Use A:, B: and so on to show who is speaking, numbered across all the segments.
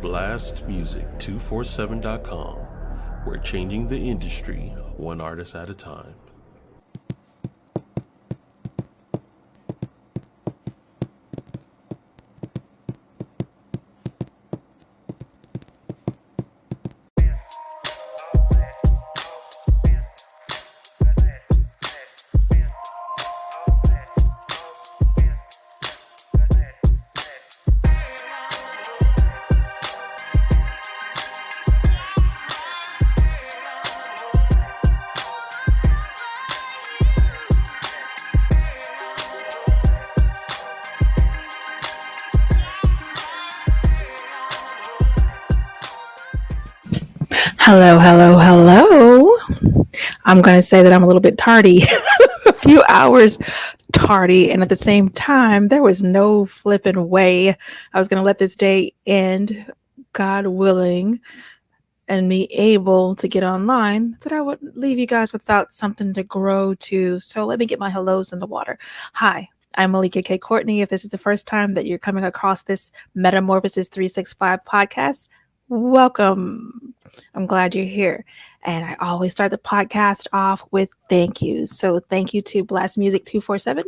A: blastmusic247.com. We're changing the industry one artist at a time.
B: Hello, hello, hello. I'm going to say that I'm a little bit tardy, a few hours tardy. And at the same time, there was no flipping way I was going to let this day end, God willing, and me able to get online, that I would leave you guys without something to grow to. So let me get my hellos in the water. Hi. I'm Malika K. Courtney. If this is the first time that you're coming across this Metamorphosis 365 podcast, welcome. I'm glad you're here. And I always start the podcast off with thank yous. So thank you to Blast Music 247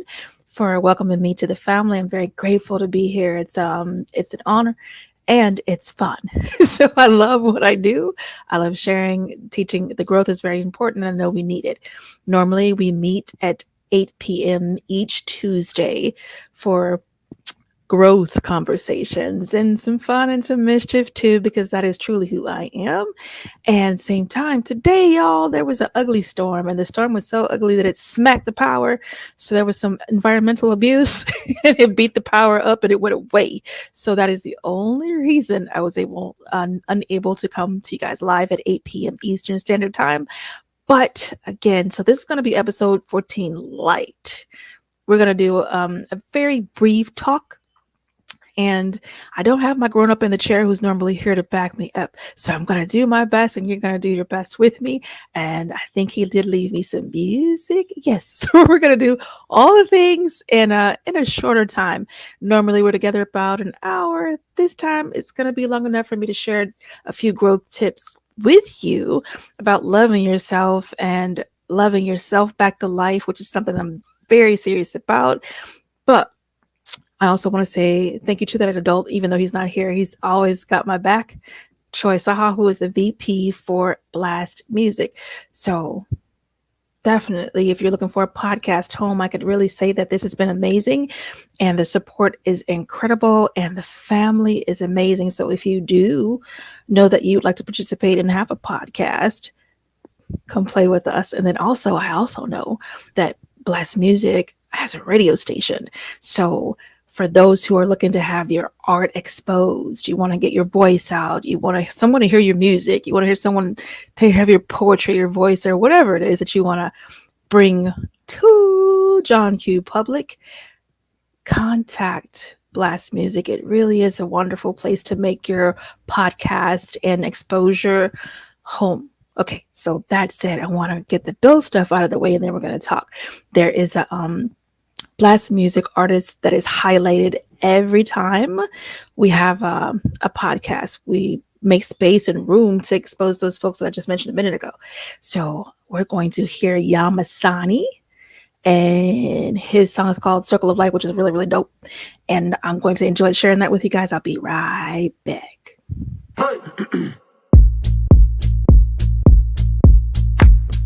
B: for welcoming me to the family. I'm very grateful to be here. It's an honor and it's fun. So I love what I do. I love sharing, teaching. The growth is very important. I know we need it. Normally we meet at 8 p.m. each Tuesday for growth conversations and some fun and some mischief too, because that is truly who I am. And same time today, y'all, there was an ugly storm, and the storm was so ugly that it smacked the power. So there was some environmental abuse and it beat the power up and it went away. So that is the only reason I was unable to come to you guys live at 8 p.m. Eastern Standard Time. But again, so this is going to be episode 14 Lite. We're going to do a very brief talk. And I don't have my grown up in the chair who's normally here to back me up. So I'm going to do my best and you're going to do your best with me. And I think he did leave me some music. Yes. So we're going to do all the things in a shorter time. Normally we're together about an hour. This time it's going to be long enough for me to share a few growth tips with you about loving yourself and loving yourself back to life, which is something I'm very serious about. But I also want to say thank you to that adult, even though he's not here. He's always got my back. Troy Saha, who is the VP for Blast Music. So definitely, if you're looking for a podcast home, I could really say that this has been amazing. And the support is incredible. And the family is amazing. So if you do know that you'd like to participate and have a podcast, come play with us. And then also, I also know that Blast Music has a radio station. So for those who are looking to have your art exposed, you want to get your voice out, you want someone to hear your music, you want to hear someone to have your poetry, your voice, or whatever it is that you want to bring to John Q Public, contact Blast Music. It really is a wonderful place to make your podcast and exposure home. Okay, so that said, I want to get the bill stuff out of the way and then we're going to talk. There is a Blast Music artist that is highlighted every time we have a podcast. We make space and room to expose those folks that I just mentioned a minute ago. So we're going to hear Yamasani, and his song is called Circle of Light, which is really, really dope. And I'm going to enjoy sharing that with you guys. I'll be right back.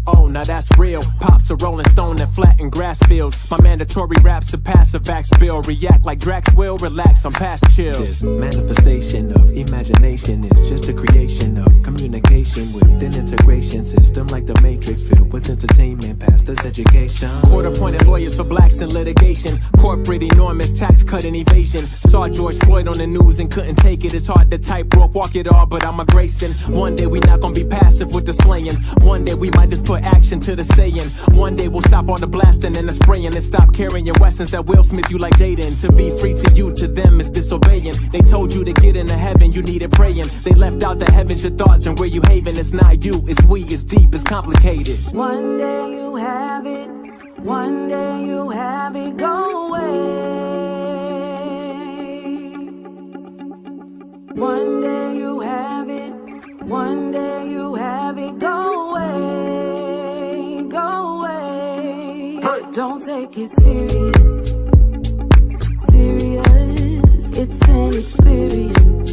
C: Oh, now that's real. Pops a rolling stone that flatten grass fields. My mandatory raps a passive act spill. React like Drax will, relax, I'm past chill.
D: This manifestation of imagination is just a creation of communication within integration system like the Matrix, filled with entertainment, past us education.
C: Court-appointed lawyers for blacks in litigation. Corporate enormous tax cut and evasion. Saw George Floyd on the news and couldn't take it. It's hard to tightrope walk it all, but I'm a Grayson. One day we not gonna be passive with the slaying. One day we might just put action to the saying. One day we'll stop all the blasting and the spraying and stop carrying weapons that will smith you like Jaden. To be free to you, to them is disobeying. They told you to get into heaven, you needed praying. They left out the heavens, your thoughts, and where you haven. It's not you, it's we, it's deep, it's complicated.
E: One day you have it, one day you have it, go away. One day you take it serious. Serious, it's an experience.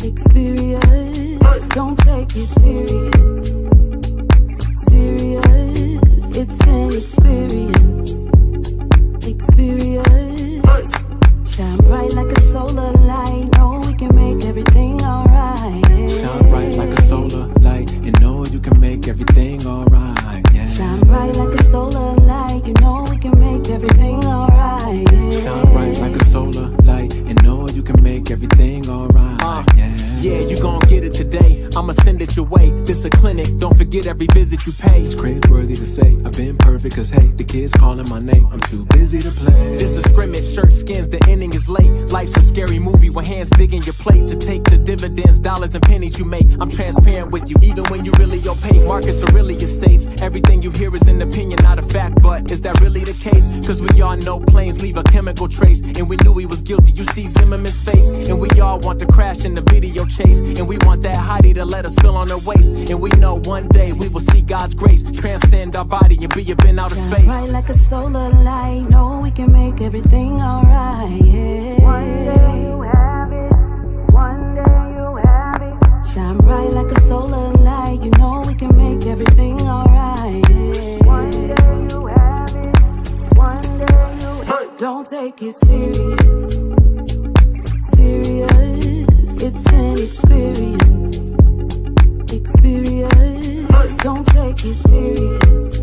E: Experience, don't take it serious. Serious, it's an experience. Experience, shine bright like a solar light. No, we can make everything alright. Yeah.
D: Shine bright like a solar light, and know you can make everything alright. Yeah.
E: Shine bright like a solar light. You know we can make everything alright. Yeah.
D: Shine bright like a solar light, and know you can make everything alright.
C: Yeah, you gon' get it today. I'ma send it your way. This a clinic, don't forget every visit you pay.
D: It's cringeworthy to say I've been perfect, cause hey, the kids calling my name. I'm too busy to play.
C: This a scrimmage, shirt skins, the ending is late. Life's a scary movie with hands digging your plate to take the dividends, dollars and pennies you make. I'm transparent with you, even when you really opaque. Markets are really estates. Everything you hear is an opinion, not a fact. But is that really the case? Cause we all know planes leave a chemical trace. And we knew he was guilty, you see Zimmerman's face. And we all want to crash in the video chase. And we want that hottie to let us feel on her waist. And we know one day we will see God's grace transcend our body and be up in outer space.
E: Bright like a solar light. No, we can make everything alright. Yeah. One day you have it. One day you have it. Shine bright like a solar light. You know we can make everything alright. Yeah. One day you have it. One day you have it. Don't take it serious. Serious, it's an experience. Experience, don't take it serious.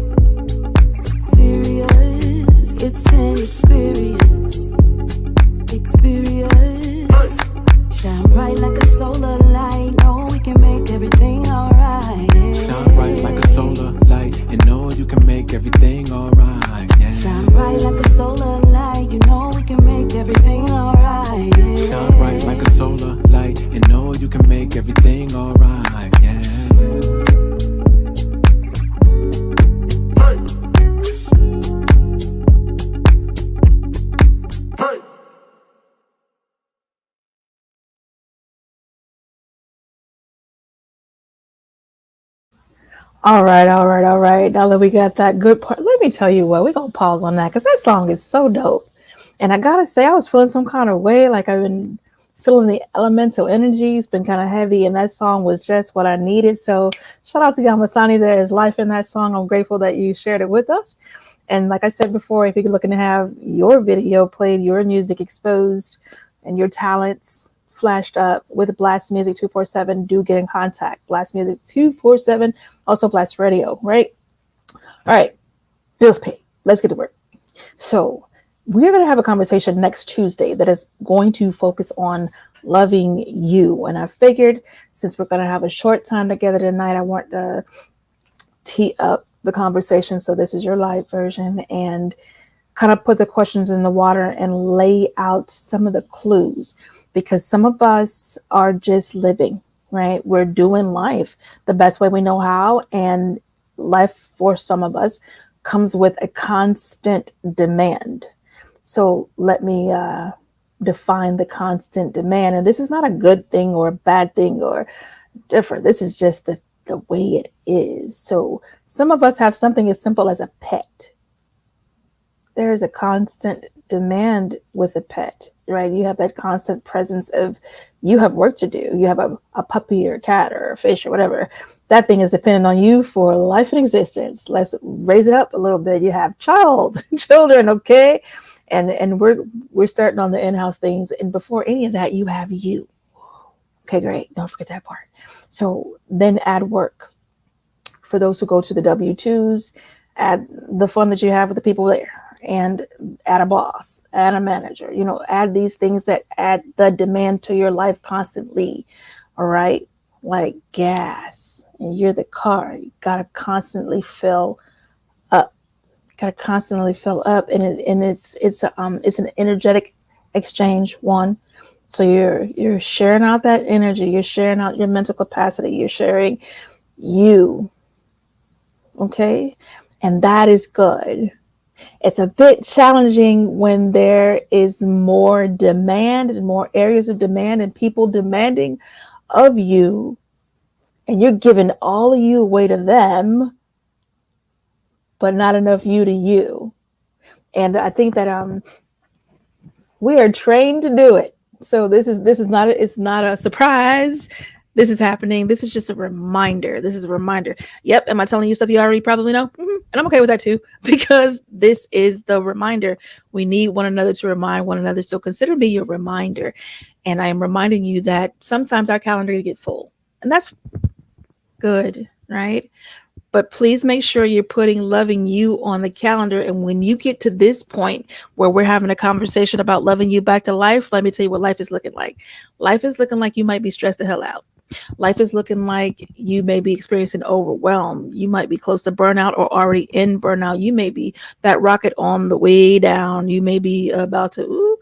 E: Serious, it's an experience. Experience, shine bright like a solar light. No, we can make everything alright. Yeah.
D: Shine bright like a solar light, and know you can make everything alright. Yeah.
E: Shine bright like a solar light. You know we can make everything alright. Yeah.
D: Shine bright like a solar light, and know you can make everything alright. Yeah.
B: All right. Now that we got that good part, let me tell you what, we're going to pause on that because that song is so dope. And I got to say, I was feeling some kind of way, like I've been feeling the elemental energy. It's been kind of heavy, and that song was just what I needed. So shout out to Yamasani. There is life in that song. I'm grateful that you shared it with us. And like I said before, if you're looking to have your video played, your music exposed, and your talents flashed up with Blast Music 247, do get in contact. Blast Music 247, also Blast Radio, right? All right, bills paid. Let's get to work. So we're going to have a conversation next Tuesday that is going to focus on loving you. And I figured since we're going to have a short time together tonight, I want to tee up the conversation. So this is your live version, and kind of put the questions in the water and lay out some of the clues, because some of us are just living, right? We're doing life the best way we know how. And life for some of us comes with a constant demand. So let me define the constant demand. And this is not a good thing or a bad thing or different. This is just the way it is. So some of us have something as simple as a pet. There is a constant demand with a pet, right? You have that constant presence of, you have work to do. You have a puppy or a cat or a fish or whatever. That thing is dependent on you for life and existence. Let's raise it up a little bit. You have children, okay? And we're starting on the in-house things. And before any of that, you have you. Okay, great. Don't forget that part. So then add work. For those who go to the W-2s, add the fun that you have with the people there. And add a boss, add a manager, add these things that add the demand to your life constantly. All right. Like gas, and you're the car. You got to constantly fill up. And it's an energetic exchange. One. So you're sharing out that energy. You're sharing out your mental capacity. You're sharing you. Okay. And that is good. It's a bit challenging when there is more demand and more areas of demand and people demanding of you, and you're giving all of you away to them, but not enough you to you. And I think that we are trained to do it. So this is not it's not a surprise. This is happening. This is just a reminder. This is a reminder. Yep. Am I telling you stuff you already probably know? And I'm okay with that too, because this is the reminder. We need one another to remind one another. So consider me your reminder. And I am reminding you that sometimes our calendar get full, and that's good, right? But please make sure you're putting loving you on the calendar. And when you get to this point where we're having a conversation about loving you back to life, let me tell you what life is looking like. Life is looking like you might be stressed the hell out. Life is looking like you may be experiencing overwhelm. You might be close to burnout or already in burnout. You may be that rocket on the way down. You may be about to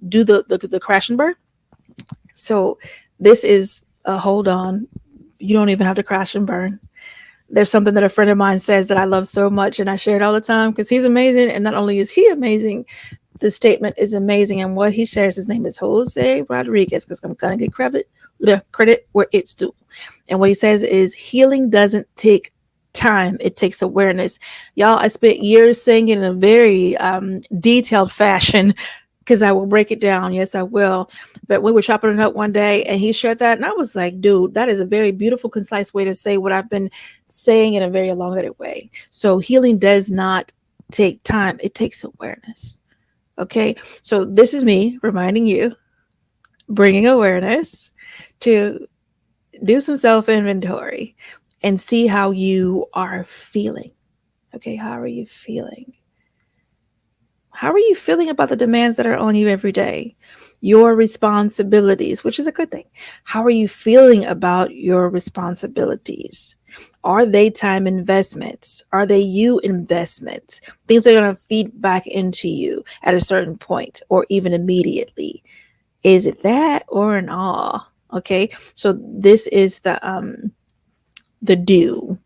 B: do the crash and burn. So this is a hold on. You don't even have to crash and burn. There's something that a friend of mine says that I love so much, and I share it all the time because he's amazing. And not only is he amazing, the statement is amazing. And what he shares, his name is Jose Rodriguez, because I'm going to get credit where it's due. And what he says is, healing doesn't take time. It takes awareness. Y'all, I spent years saying it in a very detailed fashion, because I will break it down. Yes, I will. But we were chopping it up one day and he shared that. And I was like, dude, that is a very beautiful, concise way to say what I've been saying in a very elongated way. So healing does not take time. It takes awareness. Okay. So this is me reminding you, bringing awareness to do some self-inventory and see how you are feeling. Okay. How are you feeling? How are you feeling about the demands that are on you every day? Your responsibilities, which is a good thing. How are you feeling about your responsibilities? Are they time investments? Are they you investments? Things that are going to feed back into you at a certain point or even immediately. Is it that or an awe? Okay. So this is the do.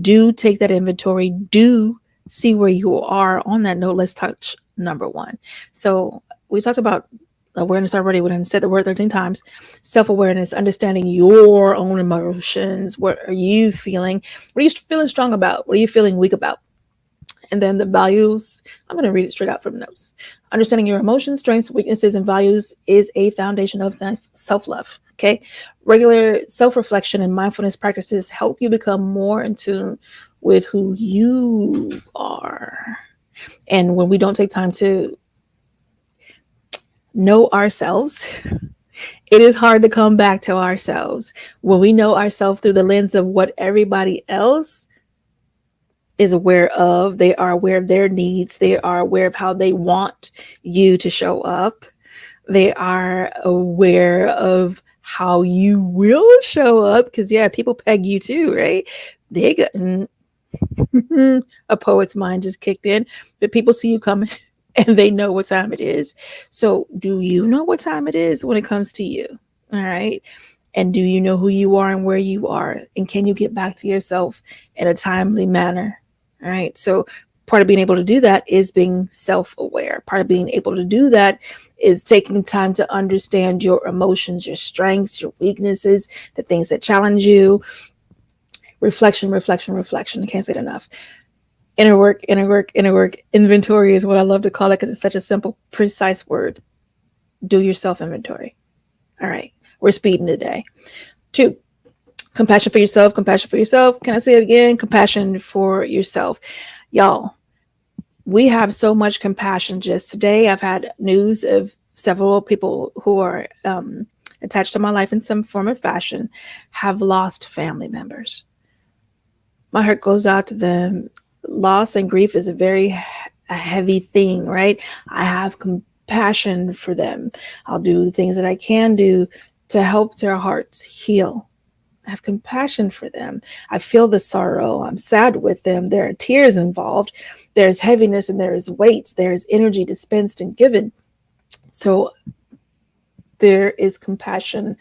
B: Do take that inventory. Do see where you are. On that note, let's touch number 1. So we talked about awareness already. We said the word 13 times. Self-awareness, understanding your own emotions. What are you feeling? What are you feeling strong about? What are you feeling weak about? And then the values, I'm going to read it straight out from the notes. Understanding your emotions, strengths, weaknesses, and values is a foundation of self-love. Okay. Regular self-reflection and mindfulness practices help you become more in tune with who you are. And when we don't take time to know ourselves, it is hard to come back to ourselves. When we know ourselves through the lens of what everybody else is aware of, they are aware of their needs, they are aware of how they want you to show up, they are aware of how you will show up, because people peg you too, right? They got a poet's mind just kicked in, but people see you coming and they know what time it is. So do you know what time it is when it comes to you? All right. And do you know who you are and where you are? And can you get back to yourself in a timely manner? All right. So part of being able to do that is being self-aware. Part of being able to do that is taking time to understand your emotions, your strengths, your weaknesses, the things that challenge you. Reflection. I can't say it enough. Inner work. Inventory is what I love to call it, because it's such a simple, precise word. Do your self-inventory. All right. We're speeding today. 2, compassion for yourself. Can I say it again? Compassion for yourself. Y'all, we have so much compassion. Just today, I've had news of several people who are attached to my life in some form or fashion have lost family members. My heart goes out to them. Loss and grief is a heavy thing, right? I have compassion for them. I'll do the things that I can do to help their hearts heal. I have compassion for them. I feel the sorrow. I'm sad with them. There are tears involved. There's heaviness and there is weight. There's energy dispensed and given. So there is compassion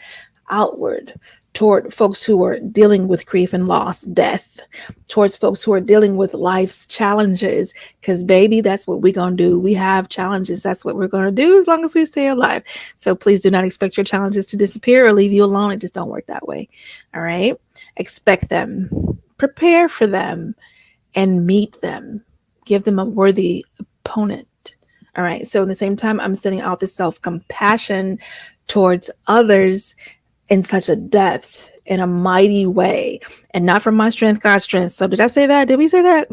B: outward toward folks who are dealing with grief and loss, death, towards folks who are dealing with life's challenges. Because baby, that's what we're going to do. We have challenges. That's what we're going to do as long as we stay alive. So please do not expect your challenges to disappear or leave you alone. It just don't work that way. All right. Expect them, prepare for them, and meet them. Give them a worthy component. All right. So, at the same time, I'm sending out this self-compassion towards others in such a depth, in a mighty way, and not from my strength, God's strength. So did I say that? Did we say that?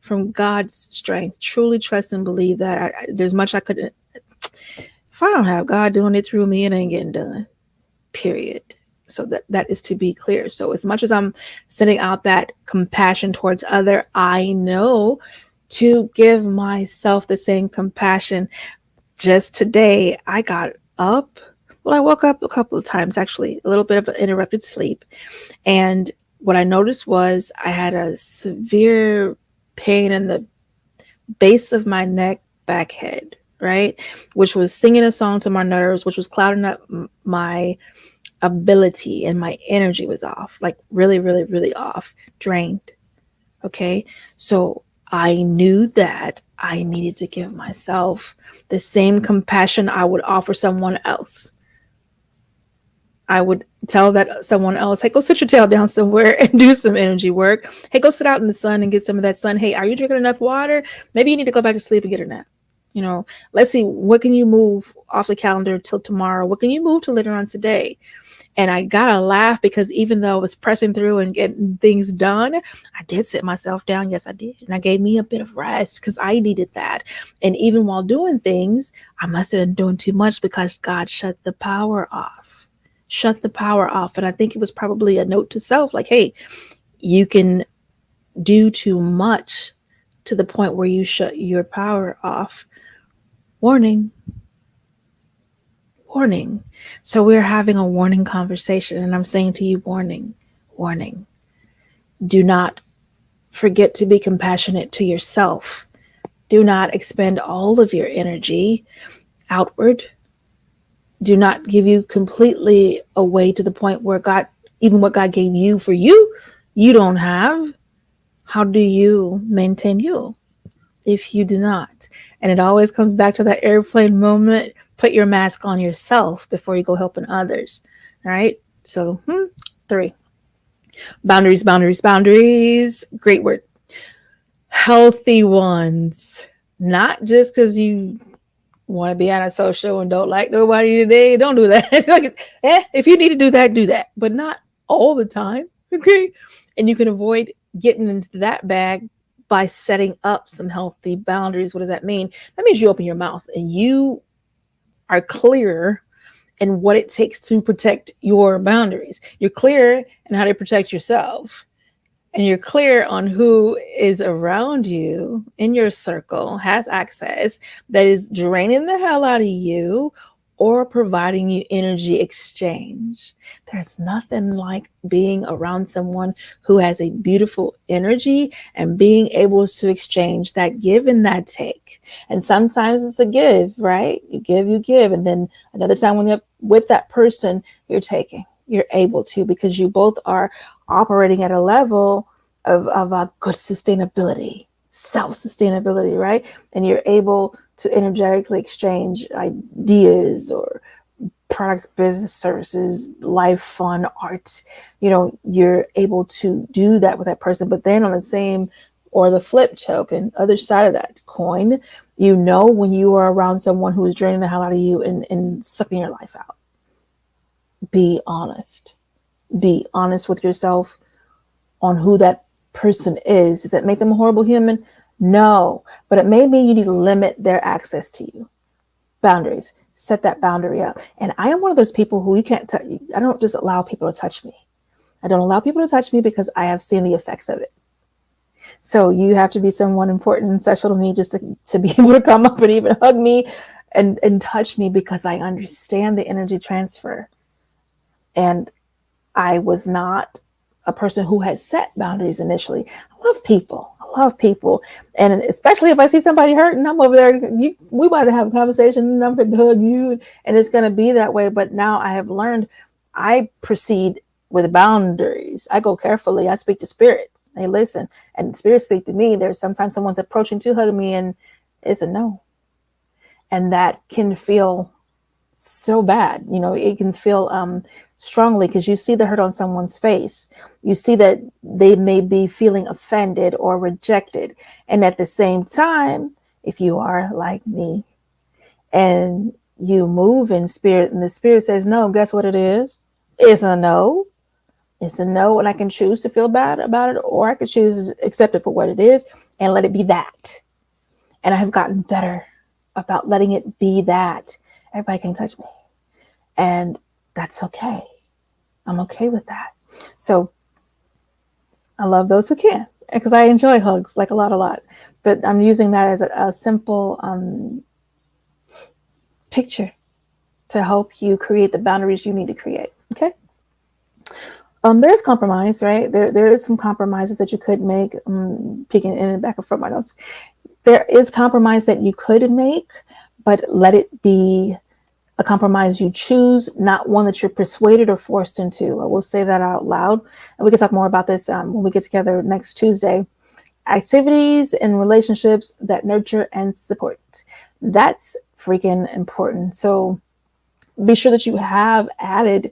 B: From God's strength. Truly trust and believe that there's much I couldn't. If I don't have God doing it through me, it ain't getting done. Period. So that is to be clear. So as much as I'm sending out that compassion towards other, I know to give myself the same compassion. Just today, I got up. Well, I woke up a couple of times, actually, a little bit of an interrupted sleep. And what I noticed was I had a severe pain in the base of my neck, back head, right? Which was singing a song to my nerves, which was clouding up my ability, and my energy was off, like really, really, really off, drained. Okay. So I knew that I needed to give myself the same compassion I would offer someone else. I would tell that someone else, hey, go sit your tail down somewhere and do some energy work. Hey, go sit out in the sun and get some of that sun. Hey, are you drinking enough water? Maybe you need to go back to sleep and get a nap. Let's see, what can you move off the calendar till tomorrow? What can you move to later on today? And I got to laugh because even though I was pressing through and getting things done, I did sit myself down. Yes, I did. And I gave me a bit of rest because I needed that. And even while doing things, I must have been doing too much because God shut the power off. And I think it was probably a note to self, like, hey, you can do too much to the point where you shut your power off. Warning. So we're having a warning conversation, and I'm saying to you, warning. Do not forget to be compassionate to yourself. Do not expend all of your energy outward. Do not give you completely away to the point where even what God gave you for you, you don't have. How do you maintain you if you do not? And it always comes back to that airplane moment. Put your mask on yourself before you go helping others. All right. So 3. Boundaries. Great word. Healthy ones. Not just because you want to be antisocial and don't like nobody today. Don't do that. If you need to do that, but not all the time. Okay. And you can avoid getting into that bag by setting up some healthy boundaries. What does that mean? That means you open your mouth and you are clear in what it takes to protect your boundaries. You're clear in how to protect yourself. And you're clear on who is around you in your circle, has access, that is draining the hell out of you or providing you energy exchange. There's nothing like being around someone who has a beautiful energy and being able to exchange that give and that take. And sometimes it's a give, right? You give. And then another time when you're with that person, you're taking. You're able to, because you both are operating at a level of a good sustainability, self-sustainability, right? And you're able to energetically exchange ideas or products, business, services, life, fun, art. You're able to do that with that person. But then on the same or the flip token, other side of that coin, when you are around someone who is draining the hell out of you and sucking your life out. Be honest. Be honest with yourself on who that person is. Does that make them a horrible human? No, but it may mean you need to limit their access to you. Boundaries. Set that boundary up. And I am one of those people who you can't touch. I don't just allow people to touch me. I don't allow people to touch me because I have seen the effects of it. So you have to be someone important and special to me just to be able to come up and even hug me and touch me, because I understand the energy transfer. And I was not a person who had set boundaries initially. I love people. And especially if I see somebody hurting, I'm over there, we about to have a conversation and I'm going to hug you. And it's going to be that way. But now I have learned, I proceed with boundaries. I go carefully. I speak to spirit. They listen. And spirit speak to me. There's sometimes someone's approaching to hug me and it's a no. And that can feel so bad. It can feel strongly, because you see the hurt on someone's face. You see that they may be feeling offended or rejected. And at the same time, if you are like me and you move in spirit and the spirit says no, guess what it is? It's a no. It's a no, and I can choose to feel bad about it, or I could choose to accept it for what it is and let it be that. And I have gotten better about letting it be that. Everybody can touch me. And that's okay. I'm okay with that. So I love those who can, because I enjoy hugs like a lot. But I'm using that as a simple picture to help you create the boundaries you need to create. Okay. There's compromise, right? There is some compromises that you could make. Peeking in and back and front my notes. There is compromise that you could make, but let it be a compromise you choose, not one that you're persuaded or forced into. I will say that out loud, and we can talk more about this when we get together next Tuesday. Activities and relationships that nurture and support. That's freaking important. So be sure that you have added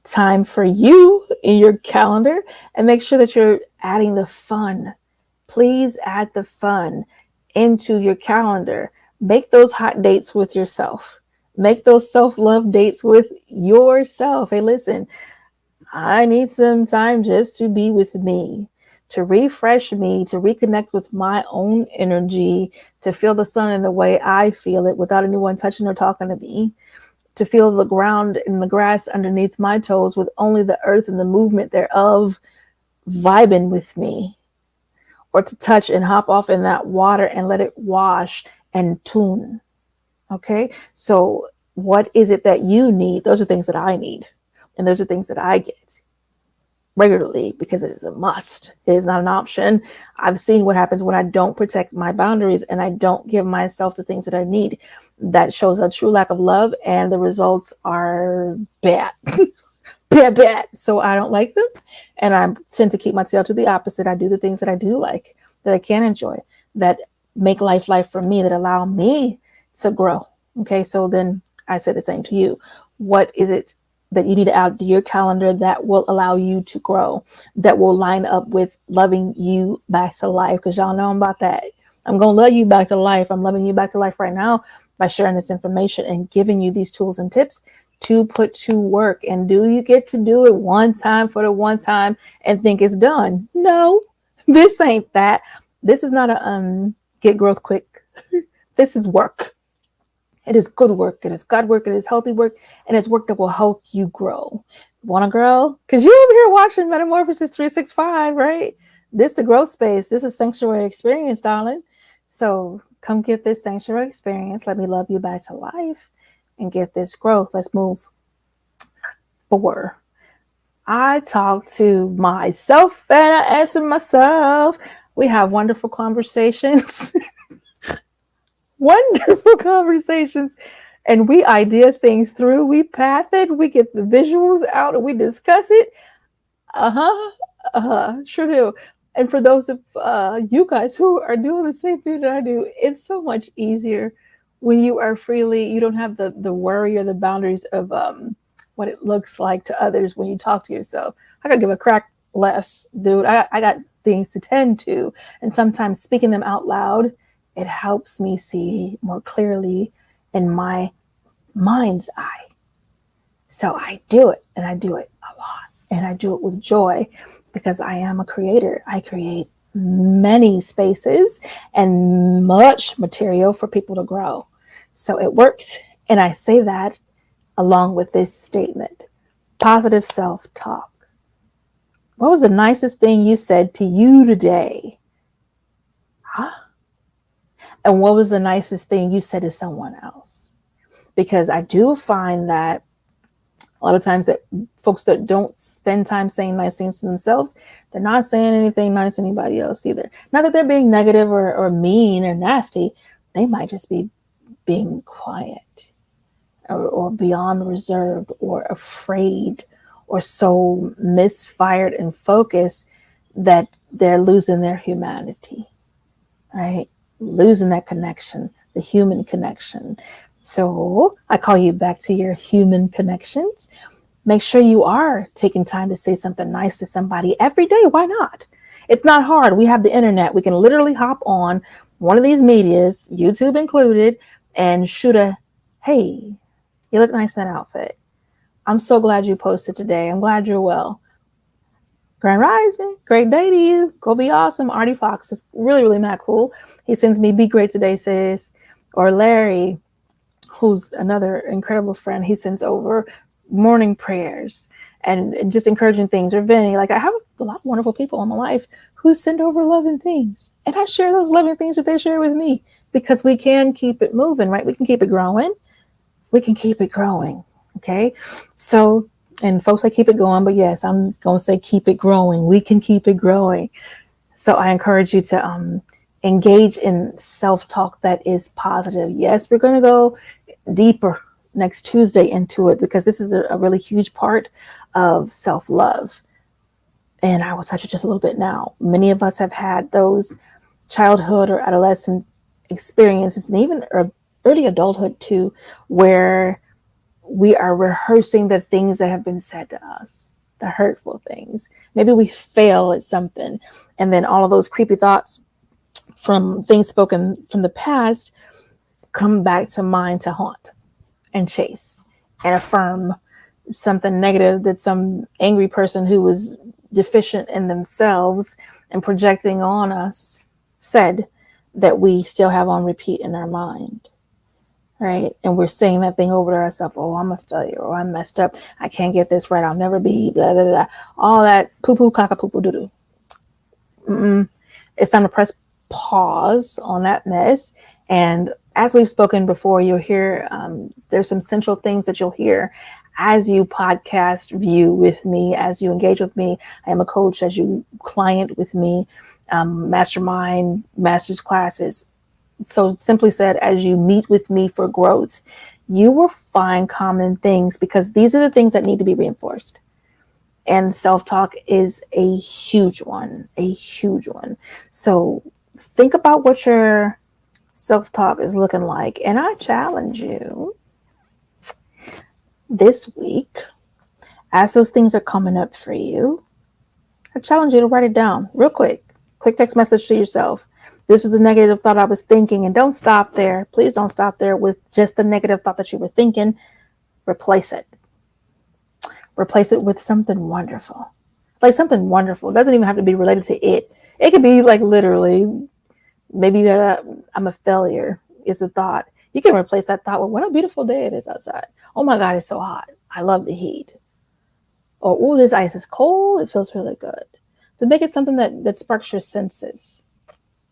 B: time for you in your calendar, and make sure that you're adding the fun. Please add the fun into your calendar. Make those hot dates with yourself. Make those self-love dates with yourself. Hey, listen, I need some time just to be with me, to refresh me, to reconnect with my own energy, to feel the sun in the way I feel it without anyone touching or talking to me, to feel the ground and the grass underneath my toes with only the earth and the movement thereof vibing with me, or to touch and hop off in that water and let it wash and tune. Okay. So what is it that you need? Those are things that I need. And those are things that I get regularly because it is a must. It is not an option. I've seen what happens when I don't protect my boundaries and I don't give myself the things that I need. That shows a true lack of love, and the results are bad. bad. So I don't like them, and I tend to keep my tail to the opposite. I do the things that I do like, that I can enjoy, that make life for me, that allow me to grow. Okay, so then I say the same to you. What is it that you need to add to your calendar that will allow you to grow, that will line up with loving you back to life? Because y'all know I'm about that. I'm going to love you back to life. I'm loving you back to life right now by sharing this information and giving you these tools and tips to put to work. And do you get to do it one time for the one time and think it's done? No, this ain't that. This is not a get growth quick. This is work. It is good work. It is God work. It is healthy work. And it's work that will help you grow. Want to grow? Because you're over here watching Metamorphosis 365, right? This the growth space. This is sanctuary experience, darling. So come get this sanctuary experience. Let me love you back to life and get this growth. Let's move forward. I talk to myself and I answer myself. We have wonderful conversations. Wonderful conversations. And we idea things through. We path it. We get the visuals out and we discuss it. Sure do. And for those of you guys who are doing the same thing that I do, it's so much easier when you are freely, you don't have the worry or the boundaries of what it looks like to others when you talk to yourself. I gotta give a crack less, dude. I got things to tend to. And sometimes speaking them out loud, it helps me see more clearly in my mind's eye. So I do it, and I do it a lot, and I do it with joy because I am a creator. I create many spaces and much material for people to grow. So it works. And I say that along with this statement: positive self-talk. What was the nicest thing you said to you today? And what was the nicest thing you said to someone else? Because I do find that a lot of times that folks that don't spend time saying nice things to themselves, they're not saying anything nice to anybody else either. Not that they're being negative or mean or nasty. They might just be being quiet or beyond reserved or afraid or so misfired and focused that they're losing their humanity, right? Losing that connection, the human connection. So I call you back to your human connections. Make sure you are taking time to say something nice to somebody every day. Why not? It's not hard. We have the internet. We can literally hop on one of these medias, YouTube included, and shoot a, hey, you look nice in that outfit. I'm so glad you posted today. I'm glad you're well. Grand Rising, great day to you. Go be awesome. Artie Fox is really, really mad cool. He sends me, be great today, sis. Or Larry, who's another incredible friend, he sends over morning prayers and just encouraging things. Or Vinny, like I have a lot of wonderful people in my life who send over loving things. And I share those loving things that they share with me because we can keep it moving, right? We can keep it growing. We can keep it growing. Okay. So, and folks, I keep it going, but yes, I'm going to say keep it growing. We can keep it growing. So I encourage you to engage in self-talk that is positive. Yes, we're going to go deeper next Tuesday into it because this is a really huge part of self-love. And I will touch it just a little bit now. Many of us have had those childhood or adolescent experiences and even early adulthood too, where we are rehearsing the things that have been said to us, the hurtful things. Maybe we fail at something, and then all of those creepy thoughts from things spoken from the past come back to mind to haunt and chase and affirm something negative that some angry person who was deficient in themselves and projecting on us said that we still have on repeat in our mind. Right. And we're saying that thing over to ourselves. Oh, I'm a failure. Or I'm messed up. I can't get this right. I'll never be blah, blah, blah. All that poo poo, caca, poo poo, doo doo. It's time to press pause on that mess. And as we've spoken before, you'll hear there's some central things that you'll hear as you podcast view with me, as you engage with me. I am a coach, as you client with me, mastermind, master's classes. So simply said, as you meet with me for growth, you will find common things because these are the things that need to be reinforced. And self-talk is a huge one, a huge one. So think about what your self-talk is looking like. And I challenge you this week, as those things are coming up for you, I challenge you to write it down real quick text message to yourself. This was a negative thought I was thinking, and don't stop there. Please don't stop there with just the negative thought that you were thinking. Replace it. Replace it with something wonderful. Like something wonderful. It doesn't even have to be related to it. It could be like literally, maybe that I'm a failure is the thought. You can replace that thought with what a beautiful day it is outside. Oh my God, it's so hot. I love the heat. Or, oh, this ice is cold. It feels really good. But make it something that sparks your senses.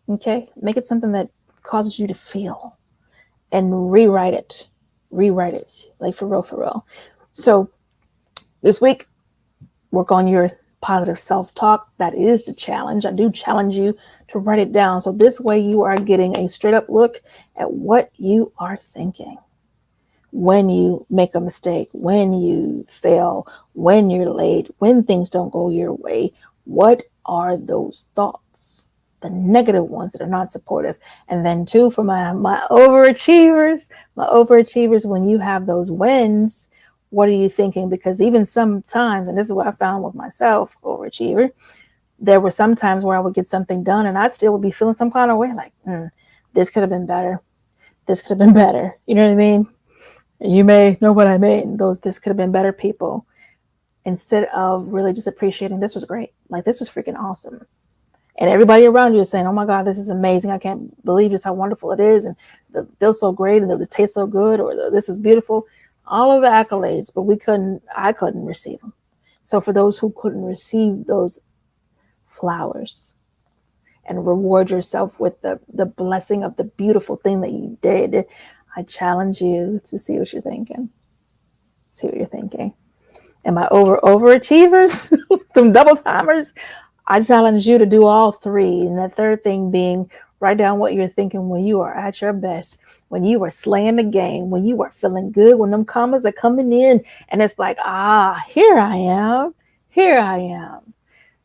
B: Okay, make it something that causes you to feel and rewrite it like for real. So this week, work on your positive self-talk. That is the challenge. I do challenge you to write it down. So this way you are getting a straight up look at what you are thinking when you make a mistake, when you fail, when you're late, when things don't go your way. What are those thoughts? The negative ones that are not supportive. And then too, for my overachievers, when you have those wins, what are you thinking? Because even sometimes, and this is what I found with myself, overachiever, there were some times where I would get something done and I still would be feeling some kind of way like, this could have been better. This could have been better. You know what I mean? You may know what I mean. Those this could have been better people. Instead of really just appreciating this was great. Like this was freaking awesome. And everybody around you is saying, oh my God, this is amazing. I can't believe just how wonderful it is. And it feels so great. And it tastes so good. Or this is beautiful. All of the accolades, but I couldn't receive them. So for those who couldn't receive those flowers and reward yourself with the blessing of the beautiful thing that you did, I challenge you to see what you're thinking. See what you're thinking. Am I overachievers? Them double timers? I challenge you to do all three. And the third thing being, write down what you're thinking when you are at your best, when you are slaying the game, when you are feeling good, when them commas are coming in and it's like, here I am.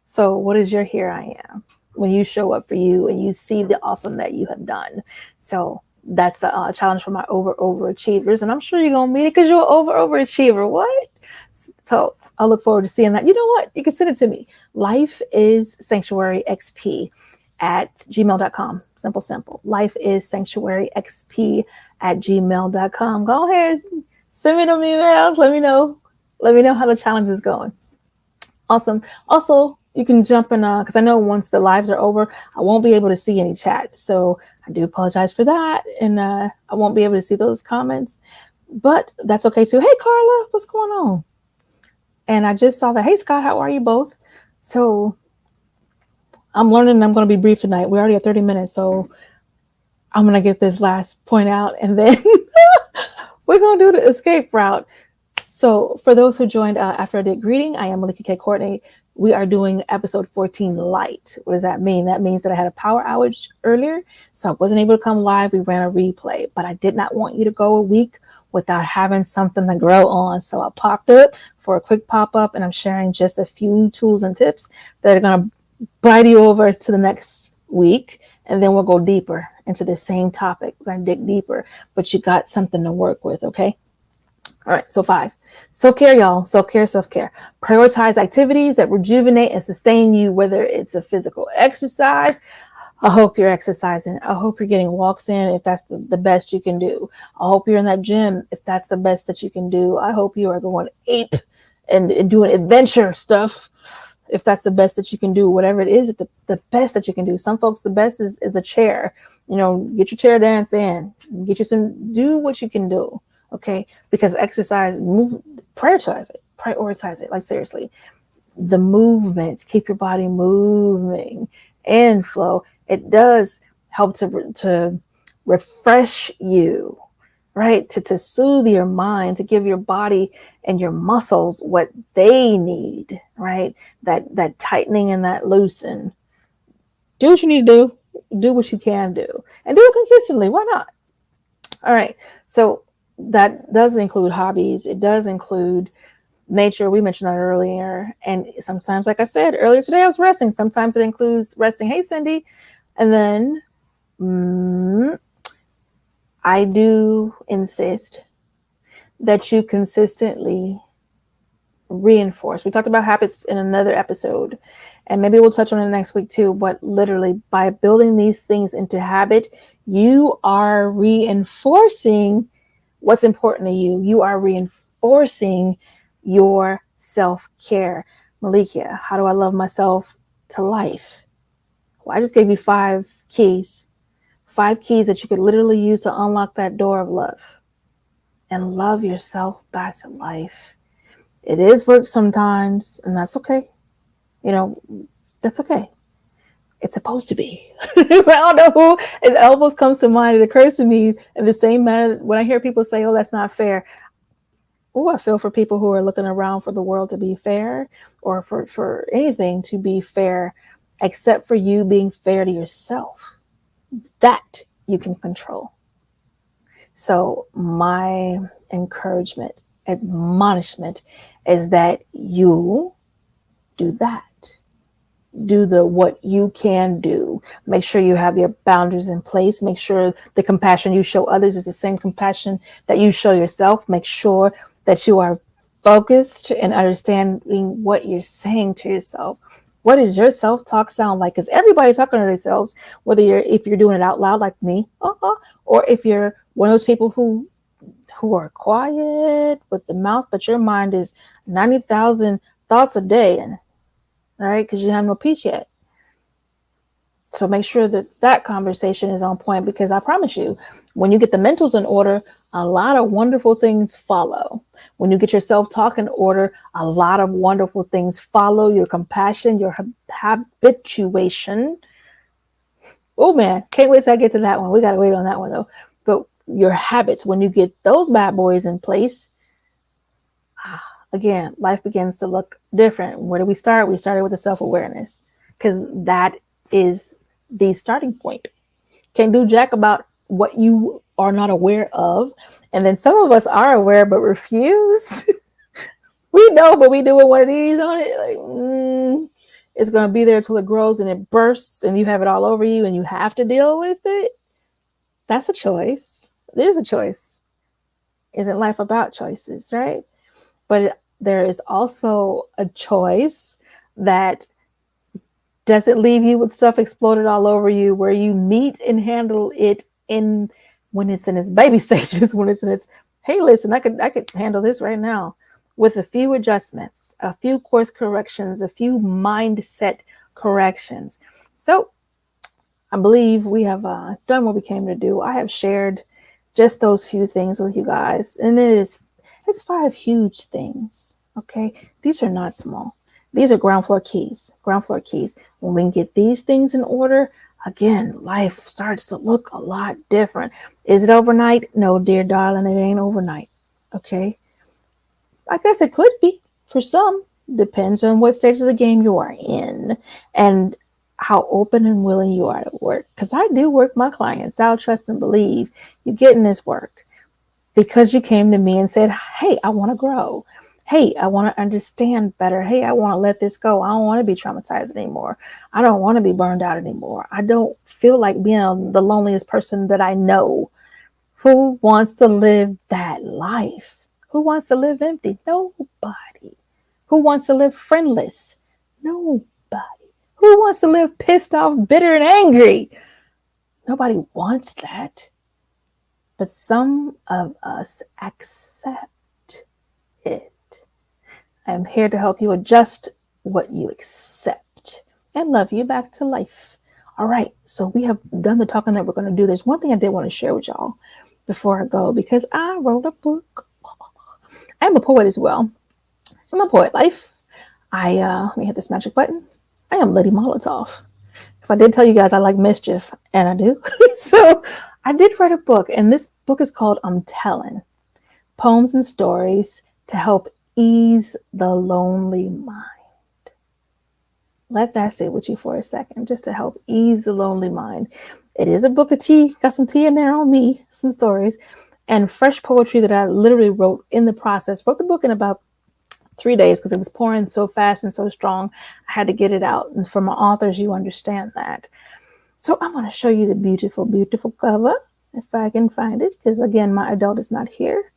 B: So what is your here I am? When you show up for you and you see the awesome that you have done. So that's the challenge for my overachievers. And I'm sure you're going to meet it because you're an overachiever. What? So I look forward to seeing that. You know what? You can send it to me. Life is Sanctuary XP at gmail.com. Simple. Life is sanctuary XP at gmail.com. Go ahead, send me them emails. Let me know how the challenge is going. Awesome. Also, you can jump in because I know once the lives are over, I won't be able to see any chats. So I do apologize for that. And I won't be able to see those comments, but that's okay too. Hey, Carla, what's going on? And I just saw that. Hey, Scott, how are you both? So I'm learning I'm going to be brief tonight. We're already at 30 minutes. So I'm going to get this last point out and then we're going to do the escape route. So for those who joined after I did greeting, I am Malika K. Courtney. We are doing episode 14 Lite. What does that mean? That means that I had a power outage earlier, so I wasn't able to come live. We ran a replay, but I did not want you to go a week without having something to grow on. So I popped up for a quick pop-up, and I'm sharing just a few tools and tips that are going to bite you over to the next week, and then we'll go deeper into the same topic. We're going to dig deeper, but you got something to work with, okay? All right, so 5. Self-care, y'all. Self-care. Prioritize activities that rejuvenate and sustain you, whether it's a physical exercise. I hope you're exercising. I hope you're getting walks in if that's the best you can do. I hope you're in that gym if that's the best that you can do. I hope you are going ape and doing adventure stuff if that's the best that you can do. Whatever it is, the best that you can do. Some folks, the best is a chair. Get your chair dance in. Get you do what you can do. Okay, because exercise, prioritize it. Like seriously, the movements, keep your body moving and flow. It does help to refresh you, right? To soothe your mind, to give your body and your muscles what they need, right? That tightening and that loosen. Do what you need to do. Do what you can do, and do it consistently. Why not? All right, so. That does include hobbies. It does include nature. We mentioned that earlier. And sometimes, like I said earlier today, I was resting. Sometimes it includes resting. Hey, Cindy. And then I do insist that you consistently reinforce. We talked about habits in another episode, and maybe we'll touch on it next week too. But literally, by building these things into habit, you are reinforcing what's important to you. You are reinforcing your self-care. Malika, how do I love myself to life? Well, I just gave you 5 keys. 5 keys that you could literally use to unlock that door of love and love yourself back to life. It is work sometimes, and that's okay. That's okay. It's supposed to be. I don't know who it almost comes to mind. It occurs to me in the same manner when I hear people say, oh, that's not fair. Oh, I feel for people who are looking around for the world to be fair or for anything to be fair, except for you being fair to yourself. That you can control. So my encouragement, admonishment is that you do that. Do what you can do. Make sure you have your boundaries in place. Make sure the compassion you show others is the same compassion that you show yourself. Make sure that you are focused and understanding what you're saying to yourself. What does your self-talk sound like? Because everybody's talking to themselves, if you're doing it out loud like me, or if you're one of those people who are quiet with the mouth, but your mind is 90,000 thoughts a day, and right? Because you have no peace yet. So make sure that conversation is on point, because I promise you, when you get the mentals in order, a lot of wonderful things follow. When you get your self-talk in order, a lot of wonderful things follow. Your compassion, your habituation. Oh man, can't wait till I get to that one. We got to wait on that one though. But your habits, when you get those bad boys in place, again, life begins to look different. Where did we start? We started with the self-awareness, because that is the starting point. Can't do jack about what you are not aware of. And then some of us are aware but refuse. We know, but we doing one of these on it. Like, it's going to be there till it grows and it bursts and you have it all over you and you have to deal with it. That's a choice. There's a choice. Isn't life about choices, right? But there is also a choice that doesn't leave you with stuff exploded all over you, where you meet and handle it when it's in its baby stages, when it's in its, hey, listen, I could handle this right now, with a few adjustments, a few course corrections, a few mindset corrections. So I believe we have done what we came to do. I have shared just those few things with you guys, and it's 5 huge things. Okay, these are not small. These are ground floor keys. When we can get these things in order, again, life starts to look a lot different. Is it overnight? No, dear darling, it ain't overnight. Okay, I guess it could be for some. Depends on what stage of the game you are in and how open and willing you are to work. Because I do work my clients. I'll trust and believe you getting this work because you came to me and said, hey, I want to grow. Hey, I want to understand better. Hey, I want to let this go. I don't want to be traumatized anymore. I don't want to be burned out anymore. I don't feel like being the loneliest person that I know. Who wants to live that life? Who wants to live empty? Nobody. Who wants to live friendless? Nobody. Who wants to live pissed off, bitter, and angry? Nobody wants that. But some of us accept it. I'm here to help you adjust what you accept and love you back to life. All right, so we have done the talking that we're going to do. There's one thing I did want to share with y'all before I go, because I wrote a book. I'm a poet as well. I'm a poet life. Let me hit this magic button. I am Lady Molotov. Because I did tell you guys I like mischief, and I do. So I did write a book, and this book is called I'm Telling. Poems and Stories to Help Ease the Lonely Mind. Let that sit with you for a second, just to help ease the lonely mind. It is a book of tea, got some tea in there on me, some stories, and fresh poetry that I literally wrote in the process. Wrote the book in about 3 days because it was pouring so fast and so strong. I had to get it out. And for my authors, you understand that. So I'm going to show you the beautiful, beautiful cover, if I can find it, because again, my adult is not here.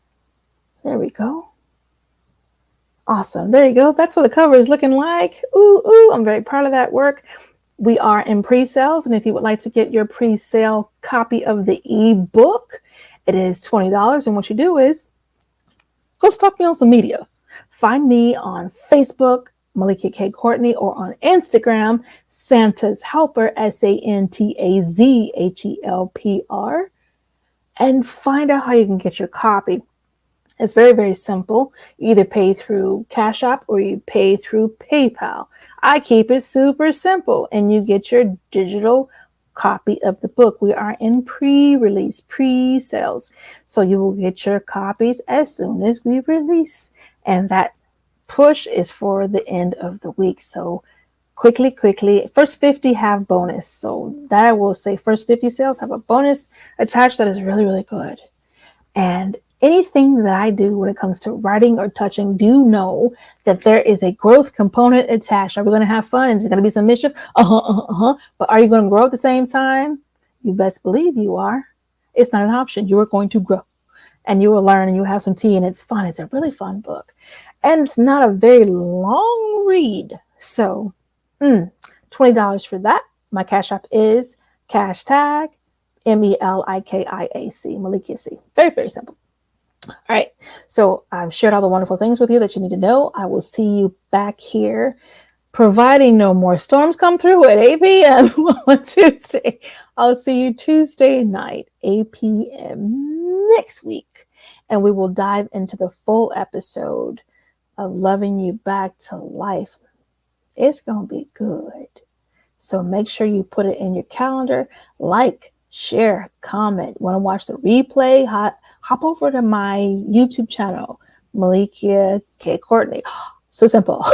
B: There we go. Awesome. There you go. That's what the cover is looking like. Ooh, I'm very proud of that work. We are in pre-sales, and if you would like to get your pre-sale copy of the ebook, it is $20. And what you do is go stalk me on some media. Find me on Facebook, Malikia K. Courtney, or on Instagram, Santa's Helper, SANTAZHELPR, and find out how you can get your copy. It's very, very simple. You either pay through Cash App or you pay through PayPal. I keep it super simple, and you get your digital copy of the book. We are in pre-release, pre-sales. So you will get your copies as soon as we release. And that push is for the end of the week. So quickly, first 50 have bonus. So that I will say first 50 sales have a bonus attached that is really, really good. And anything that I do when it comes to writing or touching, do know that there is a growth component attached. Are we going to have fun? Is it going to be some mischief? But are you going to grow at the same time? You best believe you are. It's not an option. You are going to grow, and you will learn, and you have some tea, and it's fun. It's a really fun book, and it's not a very long read. So $20 for that. My Cash App is #MELIKIAC, Malikia C. Very, very simple. All right, so I've shared all the wonderful things with you that you need to know. I will see you back here, providing no more storms come through at 8 p.m. on Tuesday. I'll see you Tuesday night, 8 p.m. next week, and we will dive into the full episode of Loving You Back to Life. It's going to be good. So make sure you put it in your calendar, like, share, comment. Want to watch the replay? Hop over to my YouTube channel, Malikia K. Courtney. So simple.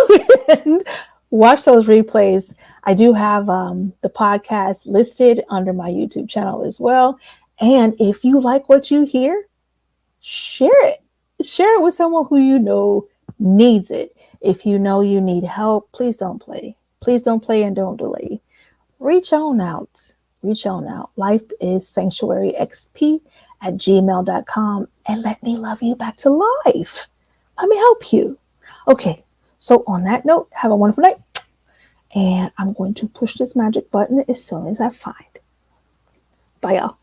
B: And watch those replays. I do have the podcast listed under my YouTube channel as well. And if you like what you hear, share it. Share it with someone who you know needs it. If you know you need help, please don't play. Please don't play and don't delay. Reach on out. Reach on out. Life is sanctuaryxp@gmail.com, and let me love you back to life. Let me help you. Okay, so on that note, have a wonderful night, And I'm going to push this magic button as soon as I find it. Bye, y'all.